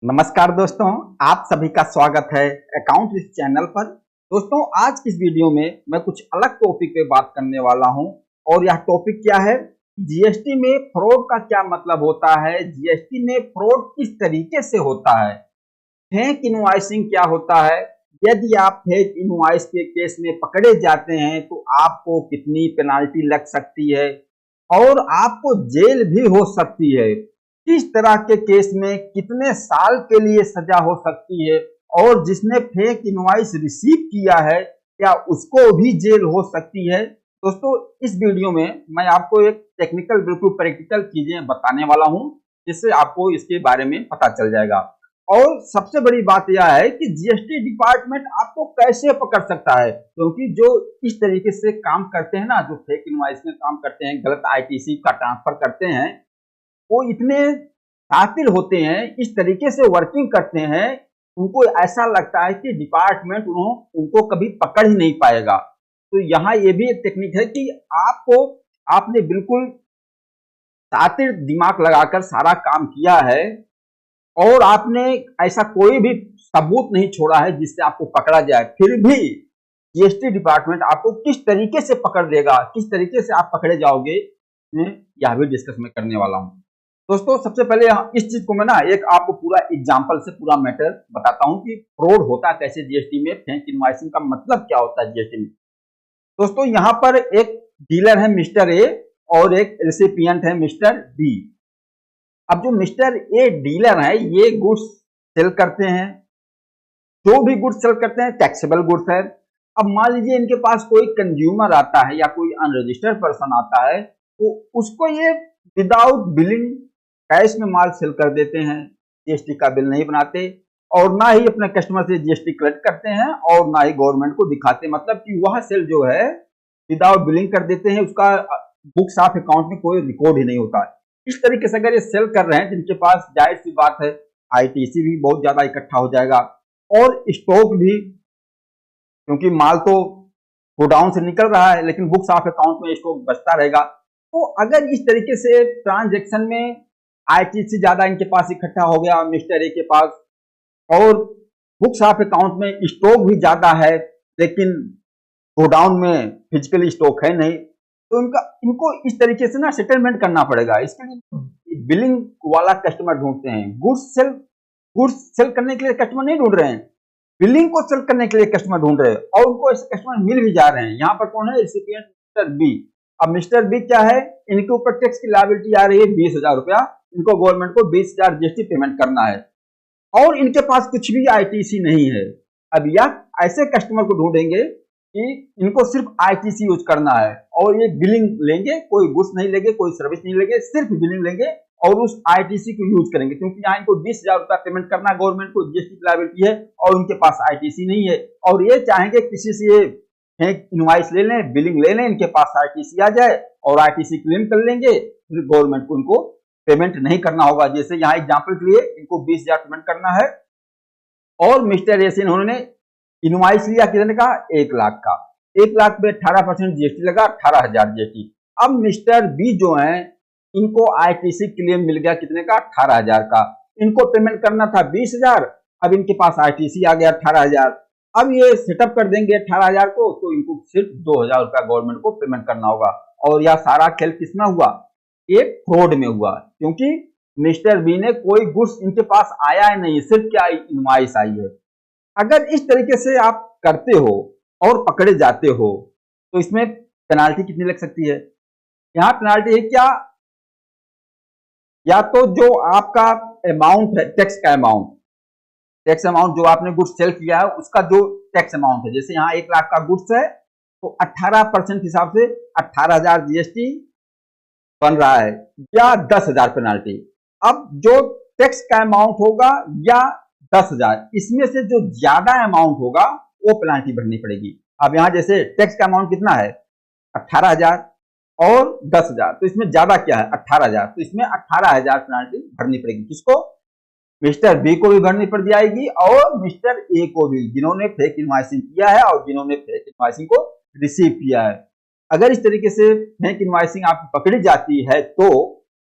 नमस्कार दोस्तों, आप सभी का स्वागत है अकाउंट इस चैनल पर। दोस्तों, आज की इस वीडियो में मैं कुछ अलग टॉपिक पे बात करने वाला हूं और यह टॉपिक क्या है? जीएसटी में फ्रॉड का क्या मतलब होता है, जीएसटी में फ्रॉड किस तरीके से होता है, फेक इनवॉइसिंग क्या होता है, यदि आप फेक इनवॉइस के केस में पकड़े जाते हैं तो आपको कितनी पेनाल्टी लग सकती है और आपको जेल भी हो सकती है। किस तरह के केस में कितने साल के लिए सजा हो सकती है और जिसने फेक इनवॉइस रिसीव किया है क्या उसको भी जेल हो सकती है। दोस्तों, इस वीडियो में मैं आपको एक टेक्निकल बिल्कुल प्रैक्टिकल चीजें बताने वाला हूं जिससे आपको इसके बारे में पता चल जाएगा। और सबसे बड़ी बात यह है कि जीएसटी डिपार्टमेंट आपको कैसे पकड़ सकता है, क्योंकि जो इस तरीके से काम करते हैं ना, जो फेक इनवॉइस में काम करते हैं, गलत आईटीसी का ट्रांसफर करते हैं, वो इतने शातिर होते हैं, इस तरीके से वर्किंग करते हैं, उनको ऐसा लगता है कि डिपार्टमेंट उनको कभी पकड़ ही नहीं पाएगा। तो यहाँ ये भी एक टेक्निक है कि आपने बिल्कुल शातिर दिमाग लगाकर सारा काम किया है और आपने ऐसा कोई भी सबूत नहीं छोड़ा है जिससे आपको पकड़ा जाए, फिर भी जीएसटी डिपार्टमेंट आपको किस तरीके से पकड़ लेगा, किस तरीके से आप पकड़े जाओगे, यह भी डिस्कस मैं करने वाला हूं। दोस्तों, सबसे पहले इस चीज को मैं ना एक आपको पूरा एग्जांपल से पूरा मैटर बताता हूं कि फ्रॉड होता कैसे जीएसटी में, फेक इनवॉइसिंग का मतलब क्या होता है जीएसटी में। दोस्तों, यहाँ पर एक डीलर है मिस्टर ए और एक रेसिपिएंट है मिस्टर बी। अब जो मिस्टर ए डीलर है ये गुड्स सेल करते हैं, जो भी गुड्स सेल करते हैं टैक्सेबल गुड्स है। अब मान लीजिए इनके पास कोई कंज्यूमर आता है या कोई अनरजिस्टर्ड पर्सन आता है तो उसको ये विदाउट बिलिंग कैश में माल सेल कर देते हैं, जीएसटी का बिल नहीं बनाते और ना ही अपने कस्टमर से जीएसटी कलेक्ट करते हैं और ना ही गवर्नमेंट को दिखाते। मतलब कि वह सेल जो है विदाउट बिलिंग कर देते हैं, उसका बुक्स ऑफ अकाउंट में कोई रिकॉर्ड ही नहीं होता। इस तरीके से अगर ये सेल कर रहे हैं जिनके पास, जाहिर सी बात है, आईटीसी भी बहुत ज्यादा इकट्ठा हो जाएगा और स्टॉक भी, क्योंकि माल तो गोडाउन से निकल रहा है लेकिन बुक्स ऑफ अकाउंट में स्टॉक बचता रहेगा। तो अगर इस तरीके से ट्रांजैक्शन में आईटीसी ज्यादा इनके पास इकट्ठा हो गया मिस्टर ए के पास और बुक्स ऑफ अकाउंट में स्टॉक भी ज्यादा है लेकिन गोडाउन में फिजिकली स्टॉक है नहीं, तो इनको इस तरीके से ना सेटलमेंट करना पड़ेगा। इसके लिए बिलिंग वाला कस्टमर ढूंढते हैं। गुड्स सेल करने के लिए कस्टमर नहीं ढूंढ रहे हैं, बिलिंग को सेल करने के लिए कस्टमर ढूंढ रहे हैं और उनको ऐसे कस्टमर मिल भी जा रहे हैं। यहाँ पर कौन है? Recipient mister B. अब मिस्टर बी क्या है, इनके ऊपर टैक्स की लायबिलिटी आ रही है 20,000 रुपया, इनको गवर्नमेंट को 20,000 जीएसटी पेमेंट करना है और इनके पास कुछ भी आईटीसी नहीं है। अब यह ऐसे कस्टमर को ढूंढेंगे कि इनको सिर्फ आईटीसी यूज करना है और ये बिलिंग लेंगे, कोई गुड्स नहीं लेंगे, कोई सर्विस नहीं लेंगे, सिर्फ बिलिंग लेंगे और उस आईटीसी को यूज करेंगे, क्योंकि यहाँ इनको 20,000 रुपया पेमेंट करना है गवर्नमेंट को, जीएसटी लायबिलिटी है और उनके पास आईटीसी नहीं है और ये चाहेंगे किसी से ये फेक इनवॉइस ले लें, बिलिंग ले लें, इनके पास आईटीसी आ जाए और आईटीसी क्लेम कर लेंगे, फिर गवर्नमेंट को इनको पेमेंट नहीं करना होगा। जैसे यहाँ एग्जाम्पल के लिए इनको 20,000 पेमेंट करना है और मिस्टर ए से इन्होंने इनवॉइस लिया कितने का? 1 लाख का। 1 लाख पे 18% जीएसटी लगा, 18,000 जीएसटी। अब मिस्टर बी जो है इनको आईटीसी क्लेम मिल गया कितने का? 18,000 का। इनको पेमेंट करना था 20,000, अब इनके पास आईटीसी आ गया 18,000। अब ये सेटअप कर देंगे 18,000 को, तो इनको सिर्फ 2,000 रुपया गवर्नमेंट को पेमेंट करना होगा और यह सारा खेल किसमें हुआ? एक फ्रॉड में हुआ, क्योंकि मिस्टर बी ने कोई गुड्स इनके पास आया ही नहीं, सिर्फ क्या इनवॉइस आई है। अगर इस तरीके से आप करते हो और पकड़े जाते हो तो इसमें पेनाल्टी कितनी लग सकती है? यहाँ पेनाल्टी है क्या, या तो जो आपका अमाउंट है, टैक्स अमाउंट जो आपने गुड्स सेल किया है उसका जो टैक्स अमाउंट है, जैसे यहाँ 1 लाख का गुड्स है तो 18% हिसाब से 18,000 जीएसटी बन रहा है या 10,000 पेनाल्टी। अब जो टैक्स का अमाउंट होगा या 10,000, इसमें से जो ज्यादा अमाउंट होगा वो पेनाल्टी भरनी पड़ेगी। अब यहाँ जैसे टैक्स का अमाउंट कितना है? 18,000 और 10,000, तो इसमें ज्यादा क्या है? 18,000, तो इसमें 18,000 पेनाल्टी भरनी पड़ेगी। किसको? मिस्टर बी को भी भरनी पड़ जाएगी और मिस्टर ए को भी, जिन्होंने फेक इनवॉइसिंग किया है और जिन्होंने फेक इनवॉइसिंग को रिसीव किया है। अगर इस तरीके से फेक इनवॉइसिंग आपकी पकड़ी जाती है तो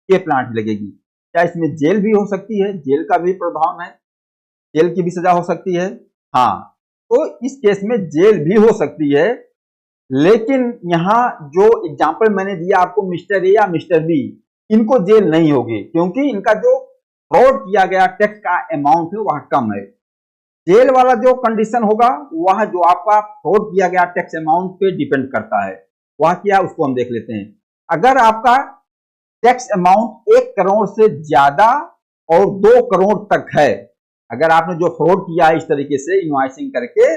ये पेनाल्टी लगेगी। क्या इसमें जेल भी हो सकती है? जेल का भी प्रावधान है। जेल की भी सजा हो सकती है। हाँ, तो इस केस में जेल भी हो सकती है, लेकिन यहाँ जो एग्जाम्पल मैंने दिया आपको, मिस्टर ए या मिस्टर बी, इनको जेल नहीं होगी, क्योंकि इनका जो फ्रॉड किया गया टैक्स का अमाउंट है वह कम है। जेल वाला जो कंडीशन होगा वह जो आपका फ्रॉड किया गया टैक्स अमाउंट पे डिपेंड करता है। वह क्या है उसको हम देख लेते हैं। अगर आपका टैक्स अमाउंट 1 करोड़ से ज्यादा और 2 करोड़ तक है, अगर आपने जो फ्रॉड किया है इस तरीके से इनवॉइसिंग करके,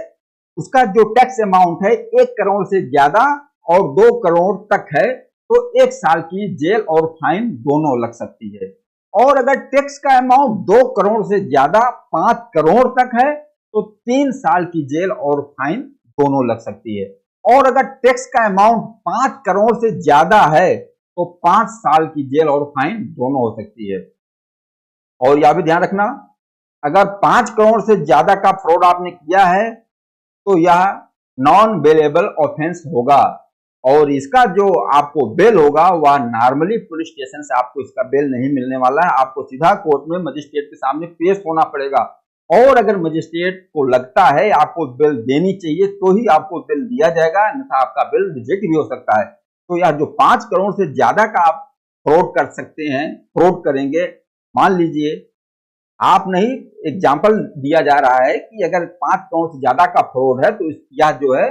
उसका जो टैक्स अमाउंट है 1 करोड़ से ज्यादा और 2 करोड़ तक है, तो 1 साल की जेल और फाइन दोनों लग सकती है। और अगर टैक्स का अमाउंट 2 करोड़ से ज्यादा 5 करोड़ तक है, तो 3 साल की जेल और फाइन दोनों लग सकती है। और अगर टैक्स का अमाउंट 5 करोड़ से ज्यादा है, तो 5 साल की जेल और फाइन दोनों हो सकती है। और यह भी ध्यान रखना, अगर 5 करोड़ से ज्यादा का फ्रॉड आपने किया है, तो यह नॉन बेलेबल ऑफेंस होगा, और इसका जो आपको बेल होगा वह नॉर्मली पुलिस स्टेशन से आपको इसका बेल नहीं मिलने वाला है। आपको सीधा कोर्ट में मजिस्ट्रेट के सामने पेश होना पड़ेगा, और अगर मजिस्ट्रेट को लगता है आपको बेल देनी चाहिए तो ही आपको बेल दिया जाएगा, अन्यथा आपका बेल रिजेक्ट भी हो सकता है। तो यह जो 5 करोड़ से ज्यादा का आप फ्रॉड कर सकते हैं, फ्रॉड करेंगे, मान लीजिए आप नहीं, एग्जाम्पल दिया जा रहा है कि अगर 5 करोड़ से ज्यादा का फ्रॉड है तो यह जो है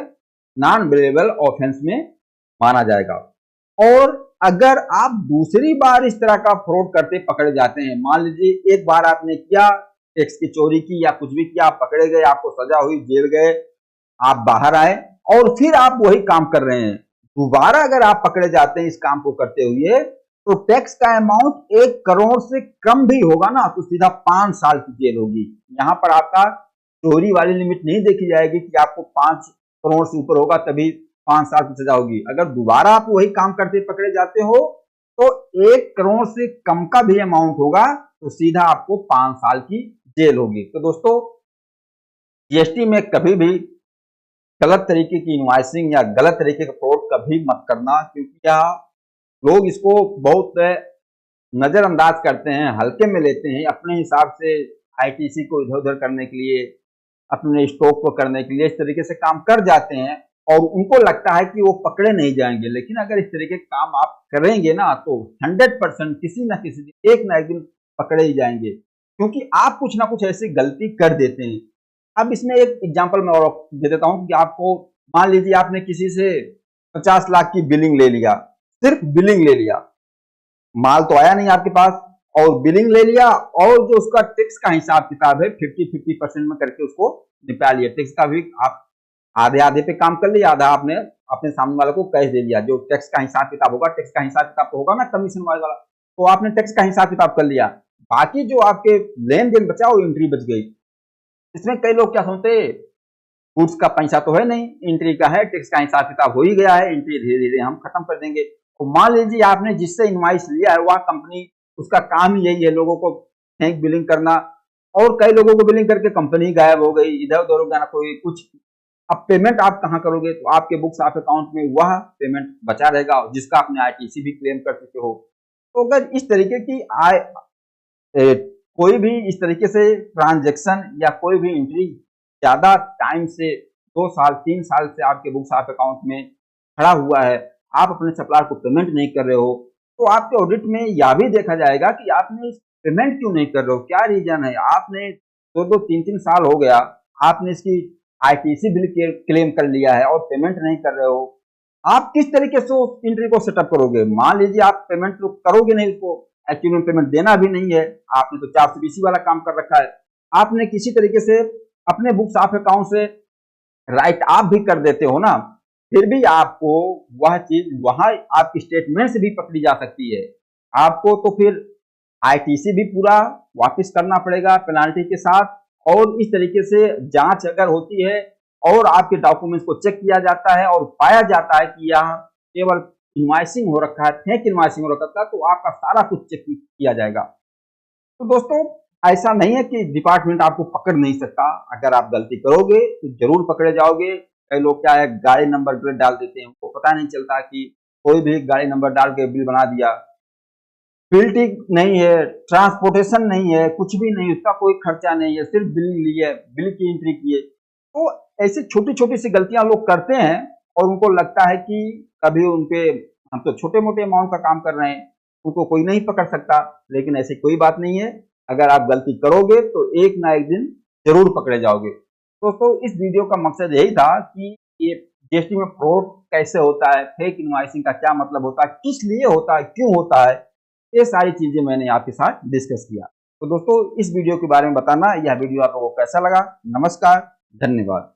नॉन बेलेबल ऑफेंस में माना जाएगा। और अगर आप दूसरी बार इस तरह का फ्रॉड करते पकड़े जाते हैं, मान लीजिए एक बार आपने किया, टैक्स की चोरी की या कुछ भी किया, आप पकड़े गए, आपको सजा हुई, जेल गए, आप बाहर आए और फिर आप वही काम कर रहे हैं, दोबारा अगर आप पकड़े जाते हैं इस काम को करते हुए, तो टैक्स का अमाउंट 1 करोड़ से कम भी होगा ना, तो सीधा 5 साल की जेल होगी। यहाँ पर आपका चोरी वाली लिमिट नहीं देखी जाएगी कि आपको 5 करोड़ से ऊपर होगा तभी 5 साल की सजा होगी। अगर दोबारा आप वही काम करते पकड़े जाते हो, तो 1 करोड़ से कम का भी अमाउंट होगा, तो सीधा आपको 5 साल की जेल होगी। तो दोस्तों, जीएसटी में कभी भी गलत तरीके की इनवॉइसिंग या गलत तरीके का फ्रॉड कभी मत करना, क्योंकि क्या लोग इसको बहुत नजरअंदाज करते हैं, हल्के में लेते हैं, अपने हिसाब से आईटीसी को इधर उधर करने के लिए, अपने स्टॉक को करने के लिए इस तरीके से काम कर जाते हैं, और उनको लगता है कि वो पकड़े नहीं जाएंगे। लेकिन अगर इस तरीके के काम आप करेंगे ना, तो 100% किसी ना किसी दिन, एक ना एक दिन पकड़े ही जाएंगे, क्योंकि आप कुछ ना कुछ ऐसी गलती कर देते हैं। अब इसमें एक एग्जांपल मैं और दे देता हूं कि आपको, मान लीजिए आपने किसी से 50 लाख की बिलिंग ले लिया, सिर्फ बिलिंग ले लिया, माल तो आया नहीं आपके पास, और बिलिंग ले लिया, और जो उसका टैक्स का हिसाब किताब है 50-50% में करके उसको निपटा लिया। टैक्स का भी आप आधे आधे पे काम कर लिया, आधा आपने अपने सामने वाले को कैश दे दिया। जो टैक्स का हिसाब किताब होगा, टैक्स का हिसाब किताब तो होगा ना कमीशन वाला, तो आपने टैक्स का हिसाब किताब कर लिया, बाकी जो आपके लेन देन बचा वो एंट्री बच गई। इसमें कई लोग क्या सोचते हैं, गुड्स का पैसा तो है नहीं, एंट्री का है, टैक्स का हिसाब किताब हो ही गया है, एंट्री धीरे धीरे हम खत्म कर देंगे। तो मान लीजिए आपने जिससे इनवाइस लिया है वह कंपनी, उसका काम ही यही है लोगों को फेक बिलिंग करना, और कई लोगों को बिलिंग करके कंपनी गायब हो गई, इधर उधर हो गया ना कोई कुछ। अब पेमेंट आप कहां करोगे, तो आपके बुक्स ऑफ अकाउंट में वह पेमेंट बचा रहेगा जिसका आपने आईटीसी भी क्लेम कर चुके हो। तो अगर इस तरीके की कोई भी इस तरीके से ट्रांजैक्शन या कोई भी एंट्री ज्यादा टाइम से 2 साल 3 साल से आपके बुक्स ऑफ अकाउंट में खड़ा हुआ है, आप अपने सप्लायर को पेमेंट नहीं कर रहे हो, तो आपके ऑडिट में यह भी देखा जाएगा कि आपने पेमेंट क्यों नहीं कर रहे हो, क्या रीजन है। आपने 2-2 3-3 साल हो गया, आपने इसकी आईटीसी बिल क्लेम कर लिया है और पेमेंट नहीं कर रहे हो, आप किस तरीके से उस एंट्री को सेटअप करोगे। मान लीजिए आप पेमेंट तो करोगे नहीं, उसको एक्चुअली में पेमेंट देना भी नहीं है, आपने तो 420 वाला काम कर रखा है, आपने किसी तरीके से अपने बुक्स ऑफ अकाउंट से राइट ऑफ भी कर देते हो ना, फिर भी आपको वह चीज वहां आपकी स्टेटमेंट से भी पकड़ी जा सकती है। आपको तो फिर आईटीसी भी पूरा वापस करना पड़ेगा पेनाल्टी के साथ, और इस तरीके से जांच अगर होती है और आपके डॉक्यूमेंट्स को चेक किया जाता है और पाया जाता है कि यह केवल इनवॉइसिंग हो रखा है, फेक इनवॉइसिंग हो रखा था, तो आपका सारा कुछ चेक किया जाएगा। तो दोस्तों, ऐसा नहीं है कि डिपार्टमेंट आपको पकड़ नहीं सकता, अगर आप गलती करोगे तो जरूर पकड़े जाओगे। कई लोग क्या है, गाड़ी नंबर गलत डाल देते हैं, उनको पता नहीं चलता कि कोई भी गाड़ी नंबर डाल के बिल बना दिया, बिल्डिंग नहीं है, ट्रांसपोर्टेशन नहीं है, कुछ भी नहीं, उसका कोई खर्चा नहीं है, सिर्फ बिल लिए, बिल की एंट्री किए। तो ऐसी छोटी छोटी सी गलतियां लोग करते हैं और उनको लगता है कि कभी उनके, हम तो छोटे मोटे अमाउंट का काम कर रहे हैं, उनको कोई नहीं पकड़ सकता। लेकिन ऐसी कोई बात नहीं है, अगर आप गलती करोगे तो एक ना एक दिन जरूर पकड़े जाओगे। दोस्तों, इस वीडियो का मकसद यही था कि ये जीएसटी में फ्रॉड कैसे होता है, फेक इनवॉइसिंग का क्या मतलब होता है, किस लिए होता है, क्यों होता है, ये सारी चीजें मैंने आपके साथ डिस्कस किया। तो दोस्तों, इस वीडियो के बारे में बताना, यह वीडियो आप लोगों को कैसा लगा। नमस्कार, धन्यवाद।